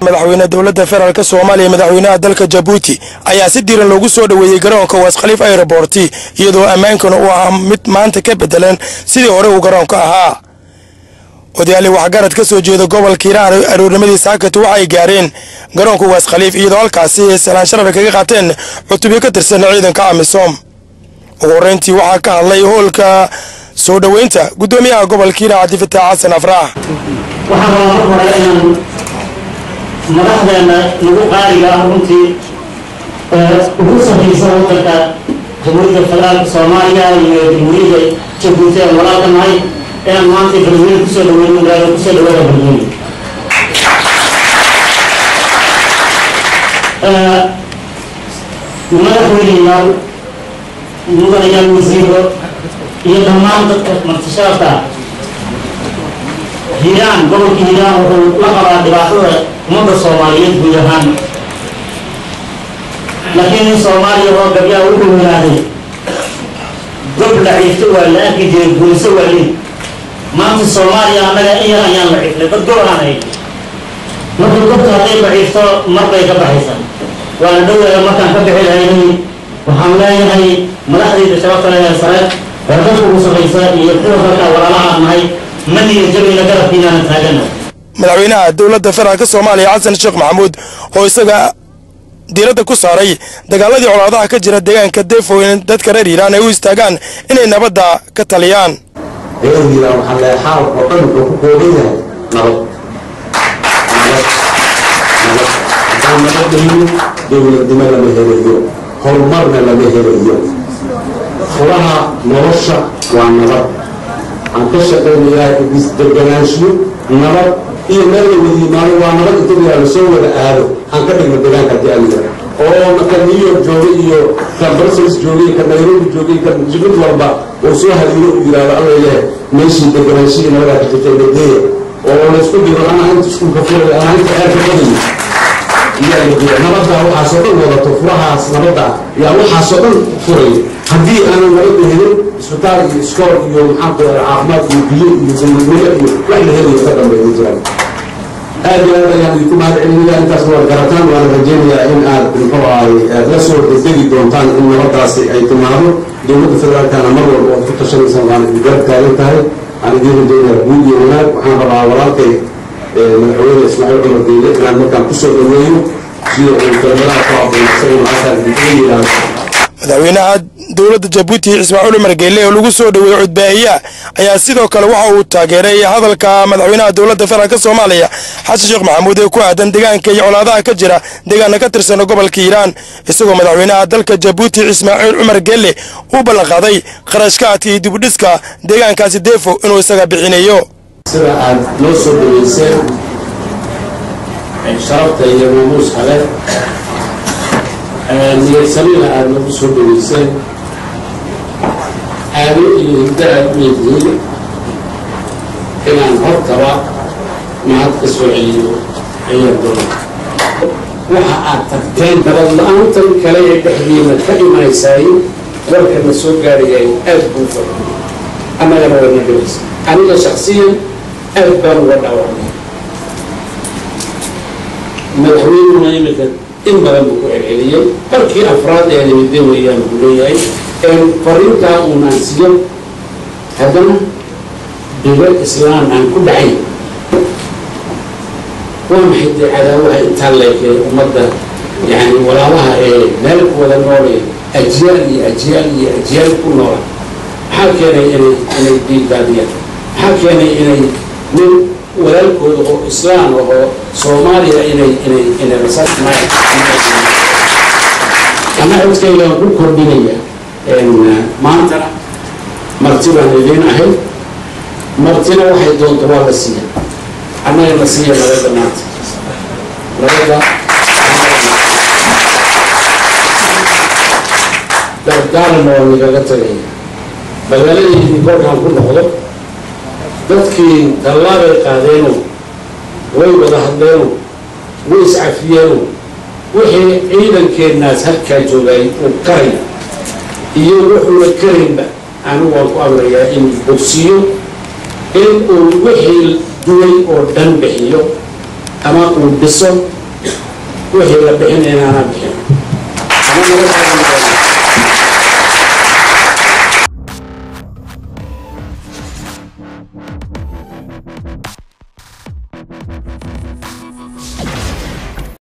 madaxweynaha dowladda federaalka Soomaaliya madaxweynaha dalka Djibouti ayaa si diiran loogu soo dhaweeyay garoonka Waas Khalifa Airport iyadoo ammaankan uu ah mid maanta ka bedelan sidii hore uu garoonka ahaa. odayaal waxgarad ka soo jeeda gobolka Hiiraan aroornimadii saakatu waxay gaareen garoonka Waas Khalifa iyadoo halkaasi salaan sharaf kaga qaateen cutubyo ka tirsan ciidanka AMISOM. ugu horeyntii waxaa ka hadlay hoolka soo dhaweynta gudoomiyaha gobolka Hiiraan Cabdi Fataax Xasan Afrax. madaxdeena lagu qaaliga runtii ugu saxiisan waddanka jamhuuriyadda federaalka Soomaaliya iyo jamhuuriyadda Djibouti ee walaalka nahay ee maanta Beledweyne kusoo dhaweeyay magaalada kusoo dhaweeyay Beledweyne madaxweynaha mudanayaal wasiiro iyo dhammaan dadka martishaada Hiiraan gobolka Hiiraan wuxuu la qabaa dhibaatada ummadda Soomaaliyeed guud ahaan laakiin Soomaaliya oo gabiya u dhawaaday gob la ciifto waa la arki jiray guuliso wali maanta Soomaaliya anaga ayaan la ciifnay dad go'aanay marka gobta haday la ciifto marbay ka baxaysan waa dhawaa markaan ka bixi lahaynay waxaan leeyahay madaxdayda shababka leh sare dadku ugu samaysa iyo kuwa kale walaalaha nahay من يجري لقرب فينا نتاجنا madaxweynaha dowladda federaalka Soomaaliya Xasan Sheekh Maxamuud oo isaga diiradda ku saaray dagaaladii colaadaha ka jira deegaanka Defo in dadka reer Hiiraan ay u istaagaan inay nabadda ka taliyaan. Hiiraan waxa la xaal oo dhan ku koobayahay dowladnimada la helayo horumarna la helayo furaha nolosha waa nabad aan ka shaqeynayaa isdeganaansho nabad iyo meel wadiimaano waa nabad inta la soo wada aado aan ka dhigno deegaanka diyaaliya oo marka New York jooga iyo Brussels jooga iyo Nairobi jooga iyo Djibouti walba oo soo hadiyo u yiraahdo alla ilaahay meeshii deganaansho nabad ka jirtay dadee oo la isku diro ana inta isku ka furay ana inta xeerka badan iyo nabadda waxa soo dhan wadato furahaas nabadda yaa waxa soo dhan furay haddii aanu nabad helin isbitaal iyo iskool iyo maxaa caafimaad iyo biyo iyo dawladnimo iyo wax la helayo ka dambeeyo jiraan aad iyo aad ayaan idinku mahadcelinayaa intaas waa garataan waan rajaynayaa in aad la soo degdegi doontaan in nabadaasi ay timaado dowladda federaalkana mar walba ood ku tashanaysan waan idin garab taagan tahay aan idiin rajaynayaa guud iyo wanaag waxaan rabaa walaalkay madaxweyne Ismaaciil Cumar Geyle inaan markaan kusoo dhaweeyo sida uu kalmadaha ku aqoonsan inuu halkaan idinka yidhaahdo madaxweynaha dowladda Djibouti Ismaaciil Cumar Geyle oo lagu soo dhaweeyay codbaahiya ayaa sidoo kale waxa uu taageeray hadalka madaxweynaha dowladda federaalka Soomaaliya Xasan Sheekh Maxamuud ee ku aadan deegaanka iyo colaadaha ka jira deegaanka ka tirsan gobolka Hiiraan isagoo madaxweynaha dalka Djibouti Ismaaciil Cumar Geyle uu ballanqaaday qarashkaadka iyo dib-u-dhiska deegaankaasi Defo inuu isaga bixinayo sida aad loo soo dhaweyseen sharafta iyo maamuuska leh niyadsamina aad nagu soo dhaweyseen aado iyo hidda aad u leedihiin inaan hortaba mahad ka soo celiyo ayaan doona waxa aad tagteen nabad la-aantan kale ee dhexdiina ka imanaysaay warkana soo gaarayay aad buu fara annagana wana dhaweysa aniga shaksiyan aad baan uga dhaawacnay madaxweynuna imika in badan buu ku celceliyay markii afraad ee nimideen weeyaan buu leeyahay fariintaa uu naansiyo haddana bibar islaan aan ku dhacay waa maxay dee cadaawaha intaa leekee ummadda yani walaalaha ee meel ku wada noolay ajyaal iyo ajyaal iyo ajyaal ku noola maxaa keenay inay diidaadiyaan maxaa keenay inay nin walaalkooda oo islaan oo Soomaaliya inay rasaas ama codkayga ku kordhinaya maantana martibaan idin ahay martina waxay doonto waa la siiya annaga la siiya nabadda maanta nabadda dardaaran oo nagaga tagaya magaaladii kolkaan ku noqdo dadkii tallaabay qaadeeno way wada hadleeno way iscafiyeeno wixii ciidankeennaas halkaa joogay uu karay iyo wuxuuna karaynba anigu waan ku amrayaa in bogsiyo in uu wixii duway oo dhan bixiyo أما ودسم وهي بحين أنا بحين أنا